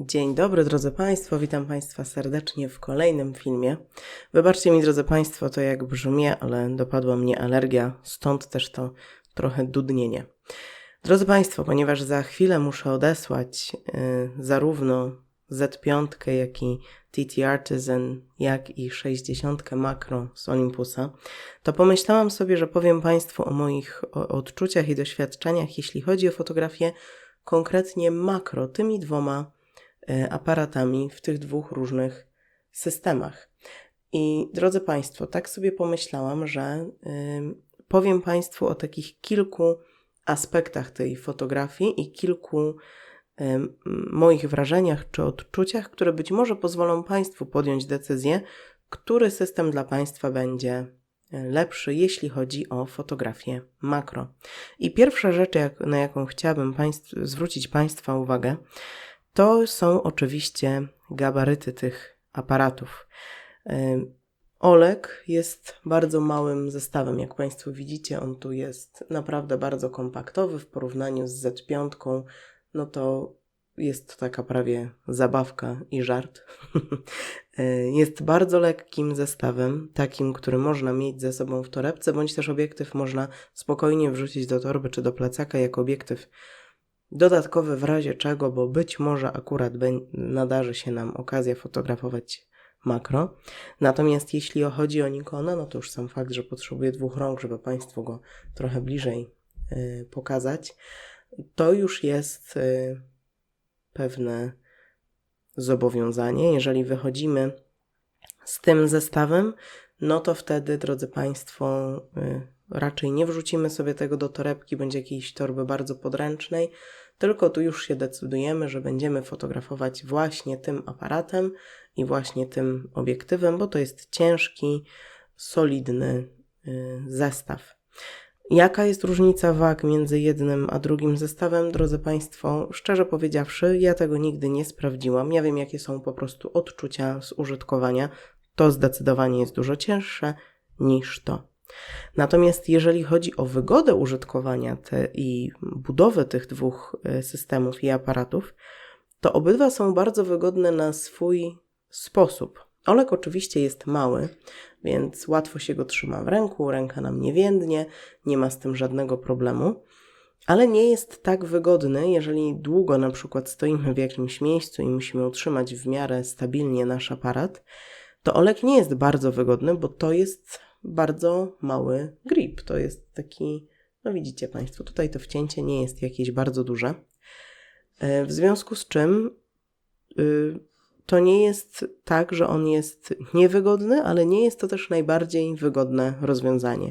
Dzień dobry, drodzy Państwo, witam Państwa serdecznie w kolejnym filmie. Wybaczcie mi, drodzy Państwo, to jak brzmię, ale dopadła mnie alergia, stąd też to trochę dudnienie. Drodzy Państwo, ponieważ za chwilę muszę odesłać zarówno Z5, jak i TT Artisan, jak i 60 makro z Olympusa, to pomyślałam sobie, że powiem Państwu o moich odczuciach i doświadczeniach, jeśli chodzi o fotografię konkretnie makro, tymi dwoma aparatami w tych dwóch różnych systemach. I drodzy Państwo, tak sobie pomyślałam, że powiem Państwu o takich kilku aspektach tej fotografii i kilku moich wrażeniach czy odczuciach, które być może pozwolą Państwu podjąć decyzję, który system dla Państwa będzie lepszy, jeśli chodzi o fotografię makro. I pierwsza rzecz, na jaką chciałabym zwrócić Państwa uwagę, to są oczywiście gabaryty tych aparatów. Oleg jest bardzo małym zestawem. Jak Państwo widzicie, on tu jest naprawdę bardzo kompaktowy w porównaniu z Z5. No to jest to taka prawie zabawka i żart. Jest bardzo lekkim zestawem, takim, który można mieć ze sobą w torebce, bądź też obiektyw można spokojnie wrzucić do torby czy do plecaka jako obiektyw dodatkowy w razie czego, bo być może akurat nadarzy się nam okazja fotografować makro. Natomiast jeśli chodzi o Nikona, no to już sam fakt, że potrzebuję dwóch rąk, żeby Państwu go trochę bliżej pokazać, to już jest pewne zobowiązanie. Jeżeli wychodzimy z tym zestawem, no to wtedy, drodzy Państwo, raczej nie wrzucimy sobie tego do torebki bądź jakiejś torby bardzo podręcznej, tylko tu już się decydujemy, że będziemy fotografować właśnie tym aparatem i właśnie tym obiektywem, bo to jest ciężki, solidny zestaw. Jaka jest różnica wag między jednym a drugim zestawem? Drodzy Państwo, szczerze powiedziawszy, ja tego nigdy nie sprawdziłam. Ja wiem, jakie są po prostu odczucia z użytkowania. To zdecydowanie jest dużo cięższe niż to. Natomiast jeżeli chodzi o wygodę użytkowania i budowę tych dwóch systemów i aparatów, to obydwa są bardzo wygodne na swój sposób. Oleg oczywiście jest mały, więc łatwo się go trzyma w ręku, ręka nam nie więdnie, nie ma z tym żadnego problemu, ale nie jest tak wygodny, jeżeli długo na przykład stoimy w jakimś miejscu i musimy utrzymać w miarę stabilnie nasz aparat, to Oleg nie jest bardzo wygodny, bo to jest bardzo mały grip. To jest taki, no widzicie Państwo, tutaj to wcięcie nie jest jakieś bardzo duże. W związku z czym to nie jest tak, że on jest niewygodny, ale nie jest to też najbardziej wygodne rozwiązanie.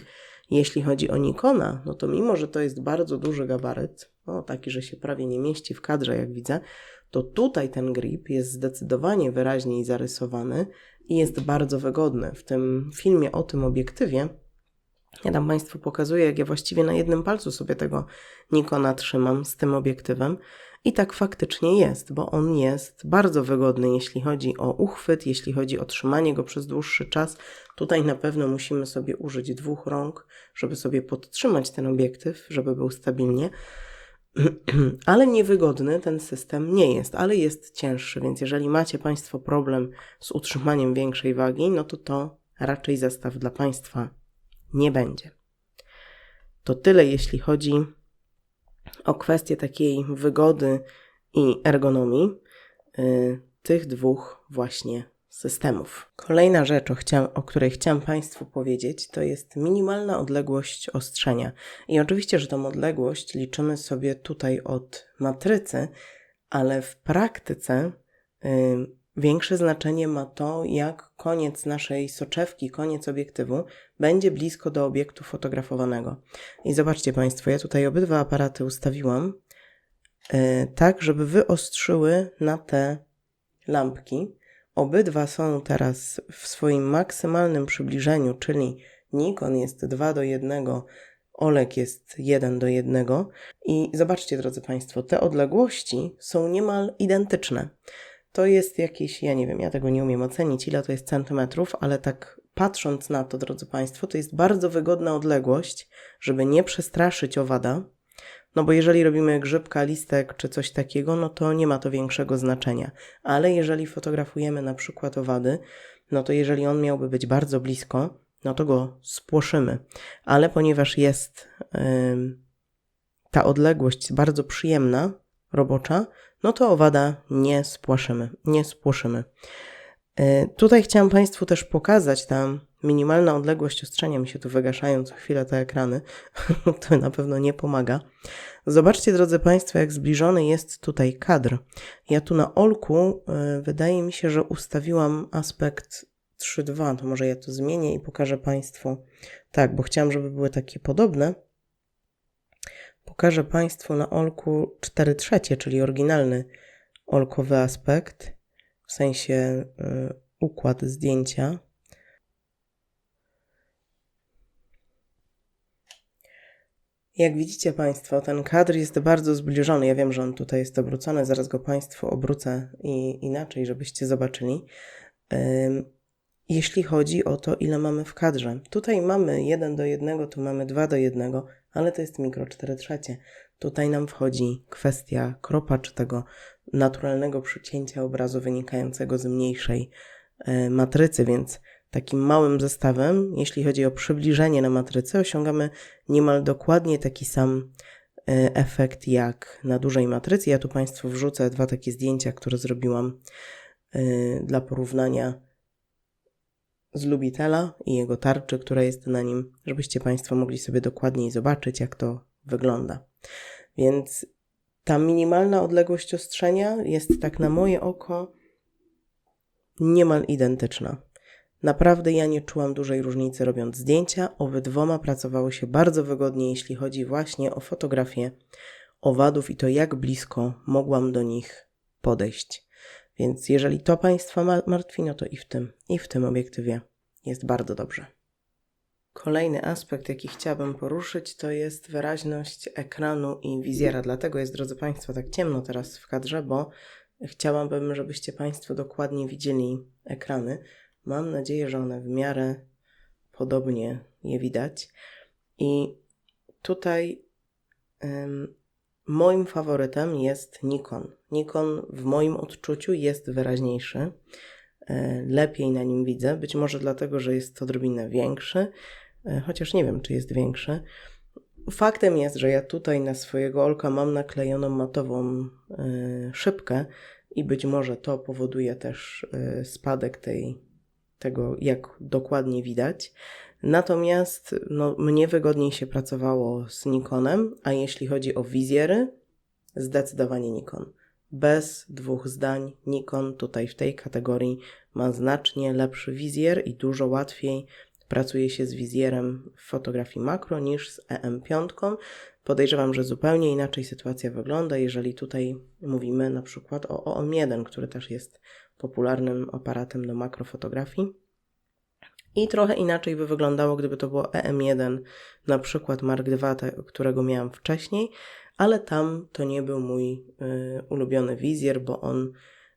Jeśli chodzi o Nikona, no to mimo, że to jest bardzo duży gabaryt, no taki, że się prawie nie mieści w kadrze, jak widzę, to tutaj ten grip jest zdecydowanie wyraźniej zarysowany i jest bardzo wygodny. W tym filmie o tym obiektywie ja tam Państwu pokazuję, jak ja właściwie na jednym palcu sobie tego Nikona trzymam z tym obiektywem i tak faktycznie jest, bo on jest bardzo wygodny, jeśli chodzi o uchwyt, jeśli chodzi o trzymanie go przez dłuższy czas. Tutaj na pewno musimy sobie użyć dwóch rąk, żeby sobie podtrzymać ten obiektyw, żeby był stabilnie. Ale niewygodny ten system nie jest, ale jest cięższy, więc jeżeli macie Państwo problem z utrzymaniem większej wagi, no to raczej zestaw dla Państwa nie będzie. To tyle, jeśli chodzi o kwestię takiej wygody i ergonomii tych dwóch właśnie systemów. Kolejna rzecz, o której chciałam Państwu powiedzieć, to jest minimalna odległość ostrzenia. I oczywiście, że tą odległość liczymy sobie tutaj od matrycy, ale w praktyce większe znaczenie ma to, jak koniec naszej soczewki, koniec obiektywu będzie blisko do obiektu fotografowanego. I zobaczcie Państwo, ja tutaj obydwa aparaty ustawiłam tak, żeby wyostrzyły na te lampki. Obydwa są teraz w swoim maksymalnym przybliżeniu, czyli Nikon jest 2:1, Oleg jest 1:1 i zobaczcie, drodzy Państwo, te odległości są niemal identyczne. To jest jakieś, ja nie wiem, ja tego nie umiem ocenić, ile to jest centymetrów, ale tak patrząc na to, drodzy Państwo, to jest bardzo wygodna odległość, żeby nie przestraszyć owada, No bo jeżeli robimy grzybka, listek czy coś takiego, no to nie ma to większego znaczenia. Ale jeżeli fotografujemy na przykład owady, no to jeżeli on miałby być bardzo blisko, no to go spłoszymy. Ale ponieważ jest ta odległość bardzo przyjemna, robocza, no to owada nie spłoszymy. Tutaj chciałam Państwu też pokazać, ta minimalna odległość ostrzenia, mi się tu wygaszają co chwilę te ekrany, to na pewno nie pomaga. Zobaczcie, drodzy Państwo, jak zbliżony jest tutaj kadr. Ja tu na olku wydaje mi się, że ustawiłam aspekt 3:2, to może ja to zmienię i pokażę Państwu, tak, bo chciałam, żeby były takie podobne. Pokażę Państwu na olku 4/3, czyli oryginalny olkowy aspekt, w sensie układ zdjęcia. Jak widzicie Państwo, ten kadr jest bardzo zbliżony. Ja wiem, że on tutaj jest obrócony, zaraz go Państwu obrócę inaczej, żebyście zobaczyli. Jeśli chodzi o to, ile mamy w kadrze. Tutaj mamy 1:1, tu mamy 2:1, ale to jest mikro 4/3. Tutaj nam wchodzi kwestia kropa, czy tego naturalnego przycięcia obrazu wynikającego z mniejszej matrycy, więc takim małym zestawem, jeśli chodzi o przybliżenie na matrycy, osiągamy niemal dokładnie taki sam efekt jak na dużej matrycy. Ja tu Państwu wrzucę 2 takie zdjęcia, które zrobiłam dla porównania z Lubitela i jego tarczy, która jest na nim, żebyście Państwo mogli sobie dokładniej zobaczyć, jak to wygląda. Więc ta minimalna odległość ostrzenia jest tak na moje oko niemal identyczna. Naprawdę ja nie czułam dużej różnicy robiąc zdjęcia. Obydwoma pracowało się bardzo wygodnie, jeśli chodzi właśnie o fotografię owadów i to, jak blisko mogłam do nich podejść. Więc jeżeli to Państwa martwi, no to i w tym obiektywie jest bardzo dobrze. Kolejny aspekt, jaki chciałabym poruszyć, to jest wyraźność ekranu i wizjera. Dlatego jest, drodzy Państwo, tak ciemno teraz w kadrze, bo chciałabym, żebyście Państwo dokładnie widzieli ekrany. Mam nadzieję, że one w miarę podobnie je widać. I tutaj moim faworytem jest Nikon. Nikon w moim odczuciu jest wyraźniejszy. Lepiej na nim widzę. Być może dlatego, że jest odrobinę większy, chociaż nie wiem, czy jest większy. Faktem jest, że ja tutaj na swojego olka mam naklejoną matową szybkę i być może to powoduje też spadek tego, jak dokładnie widać. Natomiast mnie wygodniej się pracowało z Nikonem, a jeśli chodzi o wizjery, zdecydowanie Nikon. Bez dwóch zdań, Nikon tutaj w tej kategorii ma znacznie lepszy wizjer i dużo łatwiej pracuje się z wizjerem w fotografii makro niż z EM5. Podejrzewam, że zupełnie inaczej sytuacja wygląda, jeżeli tutaj mówimy na przykład o OM1, który też jest popularnym aparatem do makrofotografii. I trochę inaczej by wyglądało, gdyby to było EM1, na przykład Mark II, którego miałam wcześniej, ale tam to nie był mój ulubiony wizjer, bo on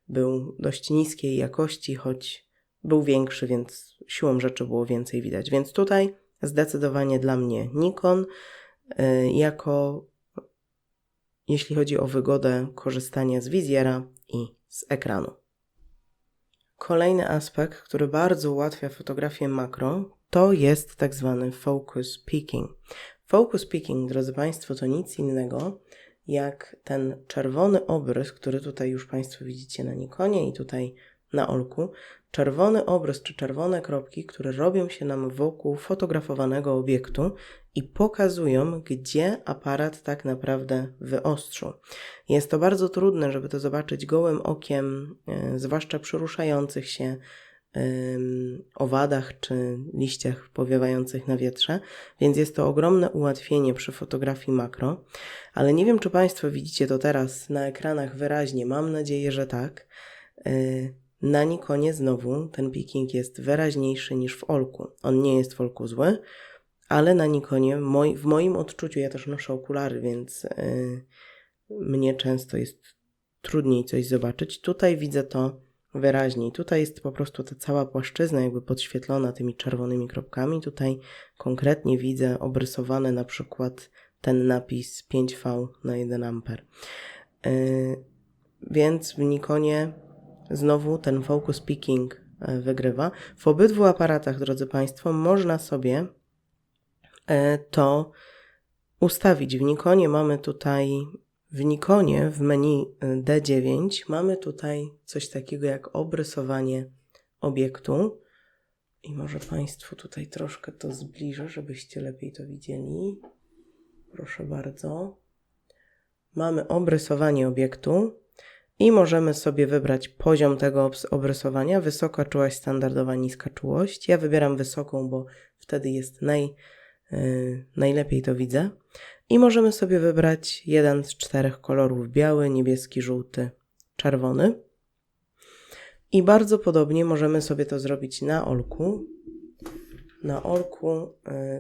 był dość niskiej jakości, choć był większy, więc siłą rzeczy było więcej widać. Więc tutaj zdecydowanie dla mnie Nikon jeśli chodzi o wygodę korzystania z wizjera i z ekranu. Kolejny aspekt, który bardzo ułatwia fotografię makro, to jest tak zwany focus peaking. Focus peaking, drodzy Państwo, to nic innego jak ten czerwony obrys, który tutaj już Państwo widzicie na Nikonie i tutaj na olku. Czerwony obrys czy czerwone kropki, które robią się nam wokół fotografowanego obiektu i pokazują, gdzie aparat tak naprawdę wyostrzył. Jest to bardzo trudne, żeby to zobaczyć gołym okiem, zwłaszcza przy ruszających się owadach czy liściach powiewających na wietrze, więc jest to ogromne ułatwienie przy fotografii makro, ale nie wiem, czy Państwo widzicie to teraz na ekranach wyraźnie, mam nadzieję, że tak. Na Nikonie znowu ten peaking jest wyraźniejszy niż w olku. On nie jest w olku zły, ale na Nikonie w moim odczuciu, ja też noszę okulary, więc mnie często jest trudniej coś zobaczyć. Tutaj widzę to wyraźniej. Tutaj jest po prostu ta cała płaszczyzna jakby podświetlona tymi czerwonymi kropkami. Tutaj konkretnie widzę obrysowane na przykład ten napis 5V na 1 A. Więc w Nikonie znowu ten focus picking wygrywa. W obydwu aparatach, drodzy Państwo, można sobie to ustawić. W Nikonie mamy tutaj, w menu D9 mamy tutaj coś takiego jak obrysowanie obiektu. I może Państwu tutaj troszkę to zbliżę, żebyście lepiej to widzieli. Proszę bardzo. Mamy obrysowanie obiektu i możemy sobie wybrać poziom tego obrysowania. Wysoka czułość, standardowa, niska czułość. Ja wybieram wysoką, bo wtedy jest najlepiej to widzę. I możemy sobie wybrać jeden z 4 kolorów: biały, niebieski, żółty, czerwony. I bardzo podobnie możemy sobie to zrobić na olku. Na olku,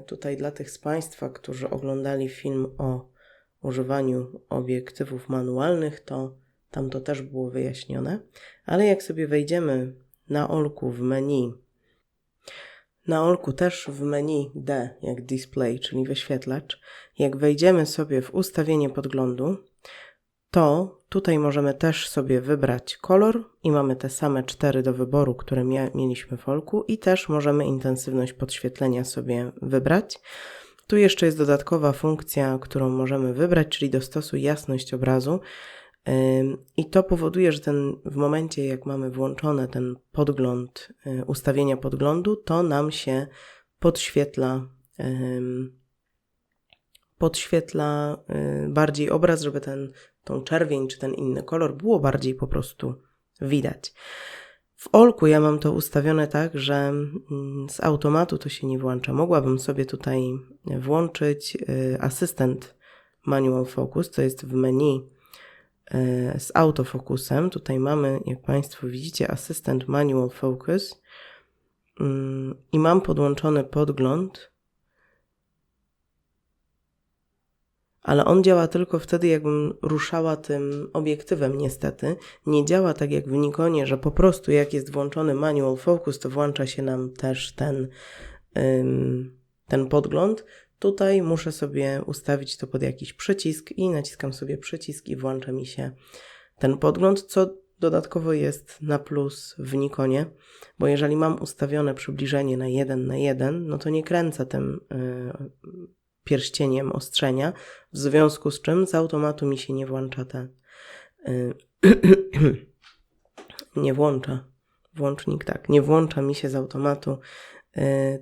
tutaj dla tych z Państwa, którzy oglądali film o używaniu obiektywów manualnych, to tam to też było wyjaśnione. Ale jak sobie wejdziemy na olku w menu, na olku też w menu D, jak display, czyli wyświetlacz, jak wejdziemy sobie w ustawienie podglądu, to tutaj możemy też sobie wybrać kolor i mamy te same 4 do wyboru, które mieliśmy w olku, i też możemy intensywność podświetlenia sobie wybrać. Tu jeszcze jest dodatkowa funkcja, którą możemy wybrać, czyli dostosuj jasność obrazu. I to powoduje, że w momencie, jak mamy włączony ten podgląd, ustawienia podglądu, to nam się podświetla bardziej obraz, żeby tą czerwień czy ten inny kolor było bardziej po prostu widać. W olku ja mam to ustawione tak, że z automatu to się nie włącza. Mogłabym sobie tutaj włączyć asystent Manual Focus, to jest w menu z autofokusem. Tutaj mamy, jak Państwo widzicie, asystent Manual Focus i mam podłączony podgląd, ale on działa tylko wtedy, jakbym ruszała tym obiektywem niestety. Nie działa tak jak w Nikonie, że po prostu jak jest włączony Manual Focus, to włącza się nam też ten podgląd. Tutaj muszę sobie ustawić to pod jakiś przycisk i naciskam sobie przycisk i włącza mi się ten podgląd, co dodatkowo jest na plus w Nikonie, bo jeżeli mam ustawione przybliżenie na 1:1, no to nie kręcę tym pierścieniem ostrzenia, w związku z czym z automatu mi się nie włącza nie włącza mi się z automatu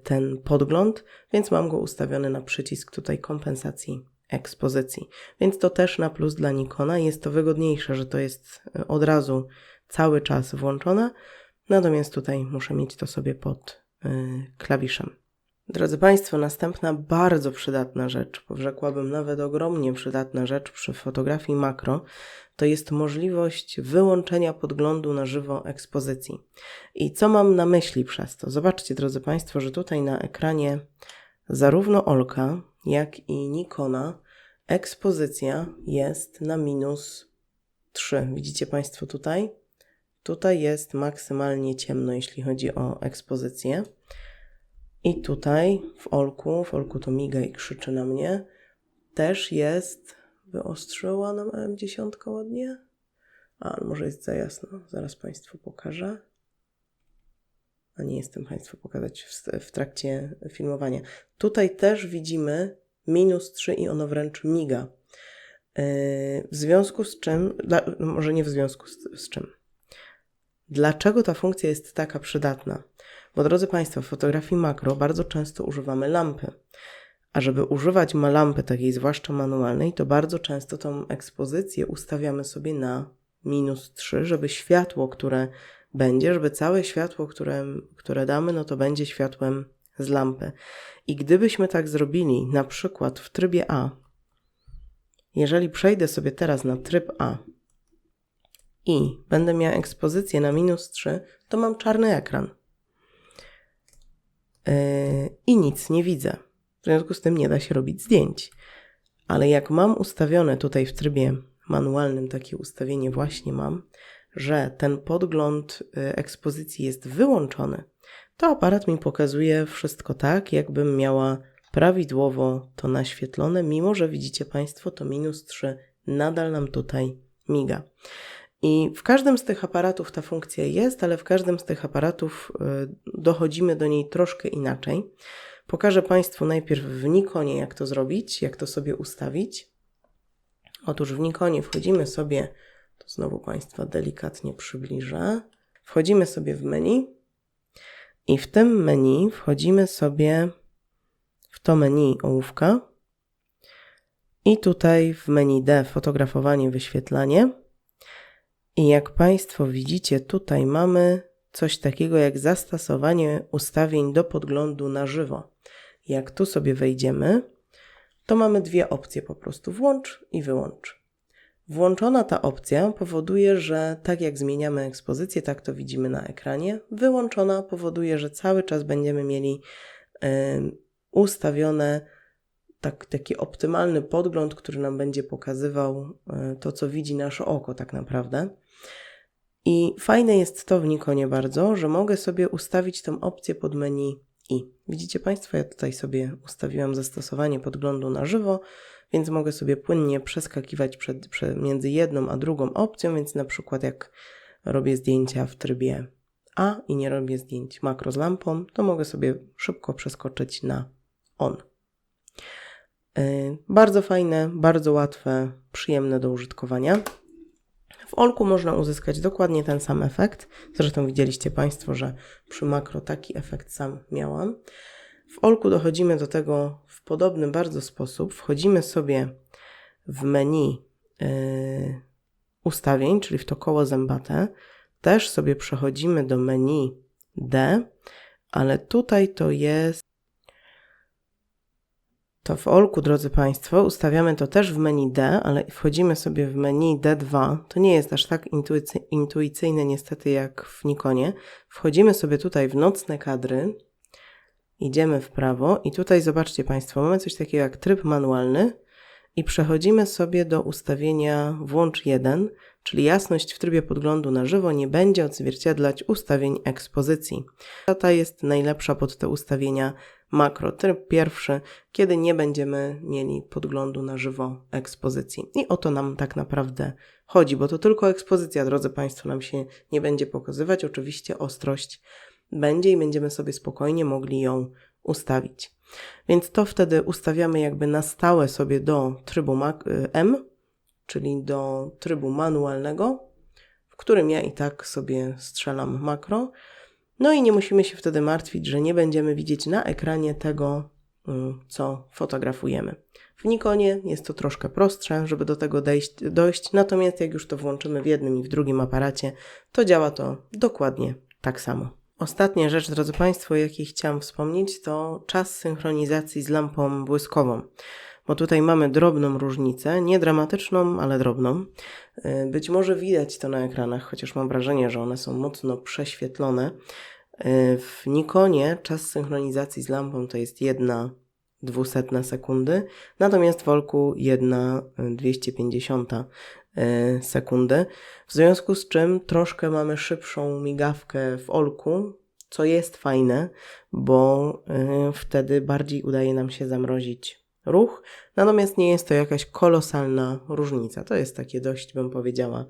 ten podgląd, więc mam go ustawiony na przycisk tutaj kompensacji ekspozycji. Więc to też na plus dla Nikona. Jest to wygodniejsze, że to jest od razu cały czas włączone, natomiast tutaj muszę mieć to sobie pod klawiszem. Drodzy Państwo, następna bardzo przydatna rzecz, rzekłabym nawet ogromnie przydatna rzecz przy fotografii makro, to jest możliwość wyłączenia podglądu na żywo ekspozycji. I co mam na myśli przez to? Zobaczcie, drodzy Państwo, że tutaj na ekranie zarówno Olka, jak i Nikona ekspozycja jest na -3. Widzicie Państwo tutaj? Tutaj jest maksymalnie ciemno, jeśli chodzi o ekspozycję. I tutaj w Olku to miga i krzyczy na mnie, też jest, wyostrzyła nam M10 ładnie, ale może jest za jasno, zaraz Państwu pokażę. A nie jestem Państwu pokazać w trakcie filmowania. Tutaj też widzimy -3 i ono wręcz miga. W związku z czym, może nie w związku z czym. Dlaczego ta funkcja jest taka przydatna? Bo drodzy Państwo, w fotografii makro bardzo często używamy lampy. A żeby używać lampy takiej zwłaszcza manualnej, to bardzo często tą ekspozycję ustawiamy sobie na -3, żeby światło, które będzie, żeby całe światło, które damy, no to będzie światłem z lampy. I gdybyśmy tak zrobili, na przykład w trybie A, jeżeli przejdę sobie teraz na tryb A i będę miała ekspozycję na -3, to mam czarny ekran. I nic nie widzę. W związku z tym nie da się robić zdjęć. Ale jak mam ustawione tutaj w trybie manualnym, takie ustawienie właśnie mam, że ten podgląd ekspozycji jest wyłączony, to aparat mi pokazuje wszystko tak, jakbym miała prawidłowo to naświetlone, mimo że widzicie Państwo, to -3 nadal nam tutaj miga. I w każdym z tych aparatów ta funkcja jest, ale w każdym z tych aparatów dochodzimy do niej troszkę inaczej. Pokażę Państwu najpierw w Nikonie, jak to zrobić, jak to sobie ustawić. Otóż w Nikonie wchodzimy sobie, to znowu Państwa delikatnie przybliżę, wchodzimy sobie w menu i w tym menu wchodzimy sobie w to menu ołówka i tutaj w menu D fotografowanie, wyświetlanie. I jak Państwo widzicie, tutaj mamy coś takiego jak zastosowanie ustawień do podglądu na żywo. Jak tu sobie wejdziemy, to mamy dwie opcje po prostu, włącz i wyłącz. Włączona ta opcja powoduje, że tak jak zmieniamy ekspozycję, tak to widzimy na ekranie. Wyłączona powoduje, że cały czas będziemy mieli ustawione taki optymalny podgląd, który nam będzie pokazywał to, co widzi nasze oko tak naprawdę. I fajne jest to w Nikonie bardzo, że mogę sobie ustawić tą opcję pod menu I. Widzicie Państwo, ja tutaj sobie ustawiłam zastosowanie podglądu na żywo, więc mogę sobie płynnie przeskakiwać między jedną a drugą opcją, więc na przykład jak robię zdjęcia w trybie A i nie robię zdjęć makro z lampą, to mogę sobie szybko przeskoczyć na ON. Bardzo fajne, bardzo łatwe, przyjemne do użytkowania. W Olku można uzyskać dokładnie ten sam efekt. Zresztą widzieliście Państwo, że przy makro taki efekt sam miałam. W Olku dochodzimy do tego w podobny bardzo sposób. Wchodzimy sobie w menu ustawień, czyli w to koło zębate. Też sobie przechodzimy do menu D, ale tutaj to jest... To w Olku, drodzy Państwo, ustawiamy to też w menu D, ale wchodzimy sobie w menu D2. To nie jest aż tak intuicyjne niestety jak w Nikonie. Wchodzimy sobie tutaj w nocne kadry, idziemy w prawo i tutaj zobaczcie Państwo, mamy coś takiego jak tryb manualny i przechodzimy sobie do ustawienia włącz 1, czyli jasność w trybie podglądu na żywo nie będzie odzwierciedlać ustawień ekspozycji. Ta jest najlepsza pod te ustawienia makro. Tryb pierwszy, kiedy nie będziemy mieli podglądu na żywo ekspozycji. I o to nam tak naprawdę chodzi, bo to tylko ekspozycja, drodzy Państwo, nam się nie będzie pokazywać. Oczywiście ostrość będzie i będziemy sobie spokojnie mogli ją ustawić. Więc to wtedy ustawiamy jakby na stałe sobie do trybu M, czyli do trybu manualnego, w którym ja i tak sobie strzelam makro. No i nie musimy się wtedy martwić, że nie będziemy widzieć na ekranie tego, co fotografujemy. W Nikonie jest to troszkę prostsze, żeby do tego dojść, natomiast jak już to włączymy w jednym i w drugim aparacie, to działa to dokładnie tak samo. Ostatnia rzecz, drodzy Państwo, o jakiej chciałam wspomnieć, to czas synchronizacji z lampą błyskową. Bo tutaj mamy drobną różnicę, nie dramatyczną, ale drobną. Być może widać to na ekranach, chociaż mam wrażenie, że one są mocno prześwietlone. W Nikonie czas synchronizacji z lampą to jest 1/200 sekundy, natomiast w Olku 1/250 sekundy. W związku z czym troszkę mamy szybszą migawkę w Olku, co jest fajne, bo wtedy bardziej udaje nam się zamrozić ruch, natomiast nie jest to jakaś kolosalna różnica. To jest takie dość, bym powiedziała,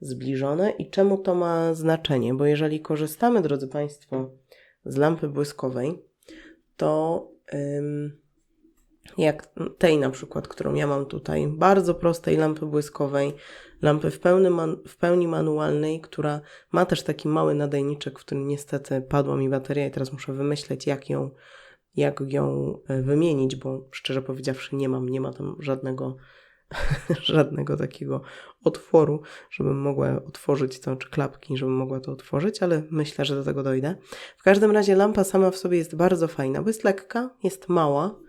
zbliżone. I czemu to ma znaczenie? Bo jeżeli korzystamy, drodzy Państwo, z lampy błyskowej, to jak tej na przykład, którą ja mam tutaj, bardzo prostej lampy błyskowej, lampy w pełni manualnej, która ma też taki mały nadajniczek, w którym niestety padła mi bateria i teraz muszę wymyśleć, jak ją wymienić, bo szczerze powiedziawszy nie ma tam żadnego takiego otworu, żebym mogła otworzyć to, czy klapki, żebym mogła to otworzyć, ale myślę, że do tego dojdę. W każdym razie lampa sama w sobie jest bardzo fajna, bo jest lekka, jest mała.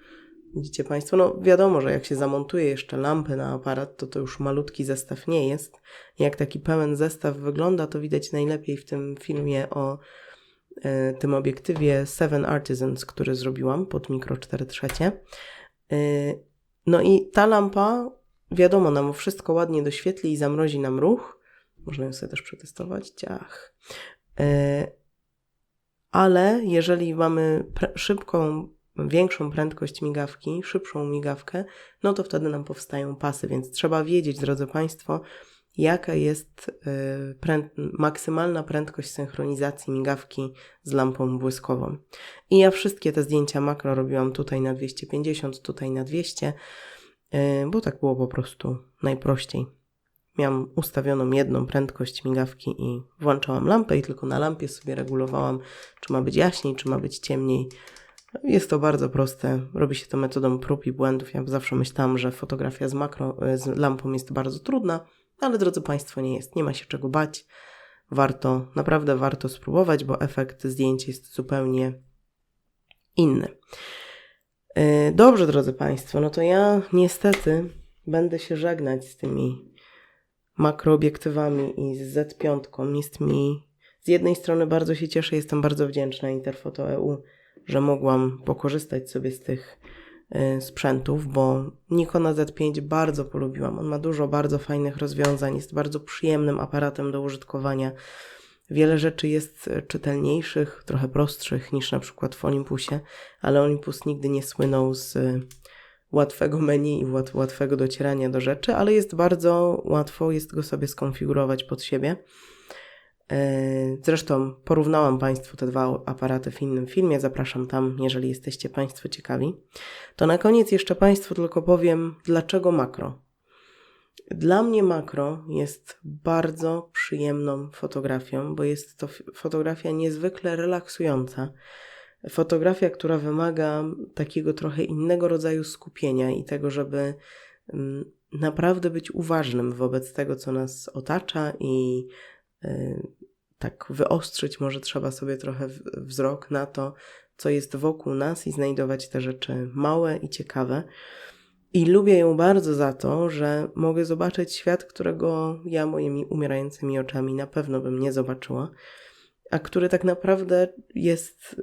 Widzicie Państwo, no wiadomo, że jak się zamontuje jeszcze lampę na aparat, to już malutki zestaw nie jest. Jak taki pełen zestaw wygląda, to widać najlepiej w tym filmie o tym obiektywie Seven Artisans, który zrobiłam pod mikro 4/3. No i ta lampa, wiadomo, nam wszystko ładnie doświetli i zamrozi nam ruch. Można ją sobie też przetestować. Ale jeżeli mamy szybką większą prędkość migawki, szybszą migawkę, no to wtedy nam powstają pasy, więc trzeba wiedzieć, drodzy Państwo, jaka jest maksymalna prędkość synchronizacji migawki z lampą błyskową. I ja wszystkie te zdjęcia makro robiłam tutaj na 250, tutaj na 200, bo tak było po prostu najprościej. Miałam ustawioną jedną prędkość migawki i włączałam lampę i tylko na lampie sobie regulowałam, czy ma być jaśniej, czy ma być ciemniej. Jest to bardzo proste, robi się to metodą prób i błędów. Ja zawsze myślałam, że fotografia z lampą jest bardzo trudna, ale drodzy Państwo, nie jest. Nie ma się czego bać. Naprawdę warto spróbować, bo efekt zdjęć jest zupełnie inny. Dobrze, drodzy Państwo, no to ja niestety będę się żegnać z tymi makroobiektywami i z Z5. Jest mi z jednej strony bardzo się cieszę, jestem bardzo wdzięczna Interfoto EU, że mogłam pokorzystać sobie z tych sprzętów, bo Nikona Z5 bardzo polubiłam. On ma dużo bardzo fajnych rozwiązań, jest bardzo przyjemnym aparatem do użytkowania. Wiele rzeczy jest czytelniejszych, trochę prostszych niż na przykład w Olympusie, ale Olympus nigdy nie słynął z łatwego menu i łatwego docierania do rzeczy, ale jest bardzo łatwo, jest go sobie skonfigurować pod siebie. Zresztą porównałam Państwu te dwa aparaty w innym filmie, zapraszam tam, jeżeli jesteście Państwo ciekawi. To na koniec jeszcze Państwu tylko powiem, dlaczego makro. Dla mnie makro jest bardzo przyjemną fotografią, bo jest to fotografia niezwykle relaksująca. Fotografia, która wymaga takiego trochę innego rodzaju skupienia i tego, żeby naprawdę być uważnym wobec tego, co nas otacza i tak wyostrzyć może trzeba sobie trochę wzrok na to, co jest wokół nas i znajdować te rzeczy małe i ciekawe. I lubię ją bardzo za to, że mogę zobaczyć świat, którego ja moimi umierającymi oczami na pewno bym nie zobaczyła, a który tak naprawdę jest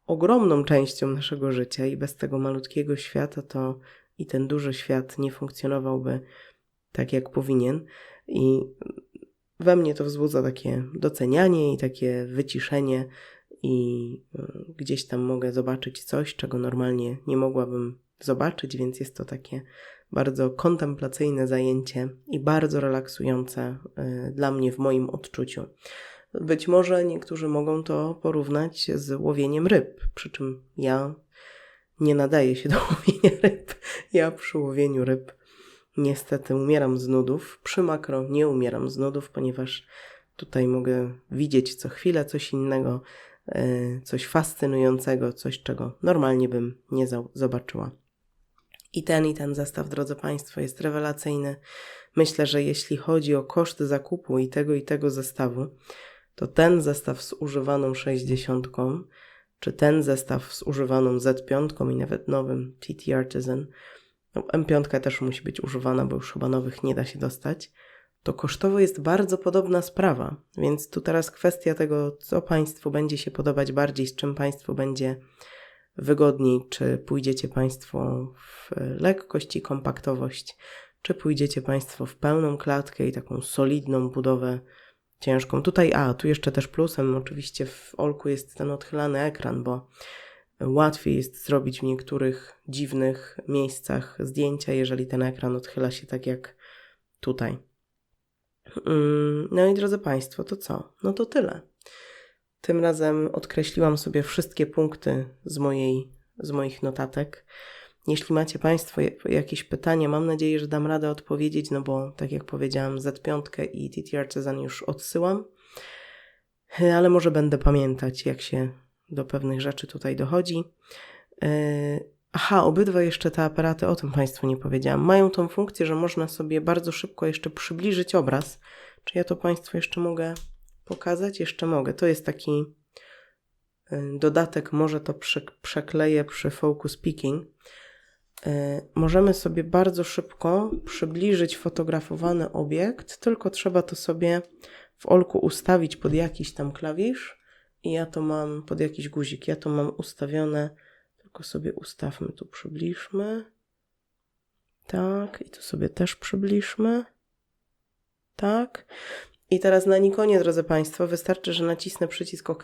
ogromną częścią naszego życia i bez tego malutkiego świata to i ten duży świat nie funkcjonowałby tak, jak powinien. I we mnie to wzbudza takie docenianie i takie wyciszenie i gdzieś tam mogę zobaczyć coś, czego normalnie nie mogłabym zobaczyć, więc jest to takie bardzo kontemplacyjne zajęcie i bardzo relaksujące dla mnie w moim odczuciu. Być może niektórzy mogą to porównać z łowieniem ryb, przy czym ja nie nadaję się do łowienia ryb. Ja przy łowieniu ryb niestety umieram z nudów. Przy makro nie umieram z nudów, ponieważ tutaj mogę widzieć co chwilę coś innego, coś fascynującego, coś, czego normalnie bym nie zobaczyła. I ten zestaw, drodzy Państwo, jest rewelacyjny. Myślę, że jeśli chodzi o koszty zakupu i tego zestawu, to ten zestaw z używaną 60, czy ten zestaw z używaną Z5 i nawet nowym TT Artisan, no M5 też musi być używana, bo już chyba nowych nie da się dostać, to kosztowo jest bardzo podobna sprawa. Więc tu teraz kwestia tego, co Państwu będzie się podobać bardziej, z czym Państwu będzie wygodniej, czy pójdziecie Państwo w lekkość i kompaktowość, czy pójdziecie Państwo w pełną klatkę i taką solidną budowę ciężką. Tutaj, tu jeszcze też plusem oczywiście w Olku jest ten odchylany ekran, bo łatwiej jest zrobić w niektórych dziwnych miejscach zdjęcia, jeżeli ten ekran odchyla się tak jak tutaj. No i drodzy Państwo, to co? No to tyle. Tym razem odkreśliłam sobie wszystkie punkty z moich notatek. Jeśli macie Państwo jakieś pytania, mam nadzieję, że dam radę odpowiedzieć, no bo tak jak powiedziałam, Z5 i TT Artisan już odsyłam, ale może będę pamiętać, jak się do pewnych rzeczy tutaj dochodzi. Obydwa jeszcze te aparaty, o tym Państwu nie powiedziałam, mają tą funkcję, że można sobie bardzo szybko jeszcze przybliżyć obraz. Czy ja to Państwu jeszcze mogę pokazać? Jeszcze mogę. To jest taki dodatek, może to przekleję przy Focus Picking. Możemy sobie bardzo szybko przybliżyć fotografowany obiekt, tylko trzeba to sobie w Olku ustawić pod jakiś tam klawisz i ja to mam pod jakiś guzik. Ja to mam ustawione, tylko sobie ustawmy, tu przybliżmy. Tak, i tu sobie też przybliżmy. Tak. I teraz na Nikonie, drodzy Państwo, wystarczy, że nacisnę przycisk OK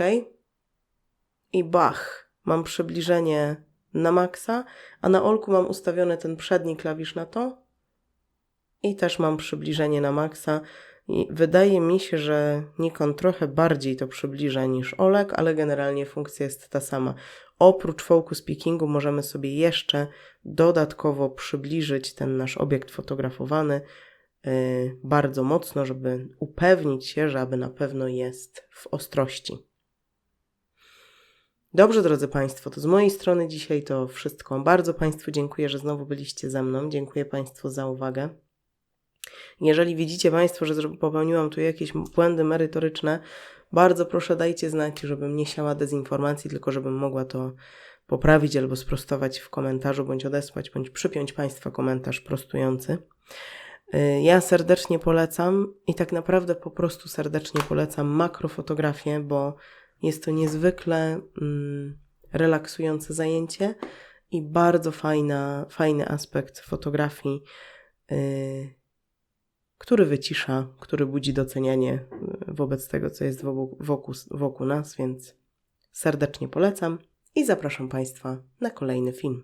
i bach! mam przybliżenie na maksa, a na olku mam ustawiony ten przedni klawisz na to i też mam przybliżenie na maksa. I wydaje mi się, że Nikon trochę bardziej to przybliża niż olek, ale generalnie funkcja jest ta sama. Oprócz focus pickingu możemy sobie jeszcze dodatkowo przybliżyć ten nasz obiekt fotografowany bardzo mocno, żeby upewnić się, że aby na pewno jest w ostrości. Dobrze, drodzy Państwo, to z mojej strony dzisiaj to wszystko. Bardzo Państwu dziękuję, że znowu byliście ze mną. Dziękuję Państwu za uwagę. Jeżeli widzicie Państwo, że popełniłam tu jakieś błędy merytoryczne, bardzo proszę dajcie znać, żebym nie siała dezinformacji, tylko żebym mogła to poprawić albo sprostować w komentarzu, bądź odesłać, bądź przypiąć Państwa komentarz prostujący. Ja serdecznie polecam i tak naprawdę po prostu serdecznie polecam makrofotografię, bo jest to niezwykle relaksujące zajęcie i bardzo fajny aspekt fotografii, który wycisza, który budzi docenianie wobec tego, co jest wokół nas, więc serdecznie polecam i zapraszam Państwa na kolejny film.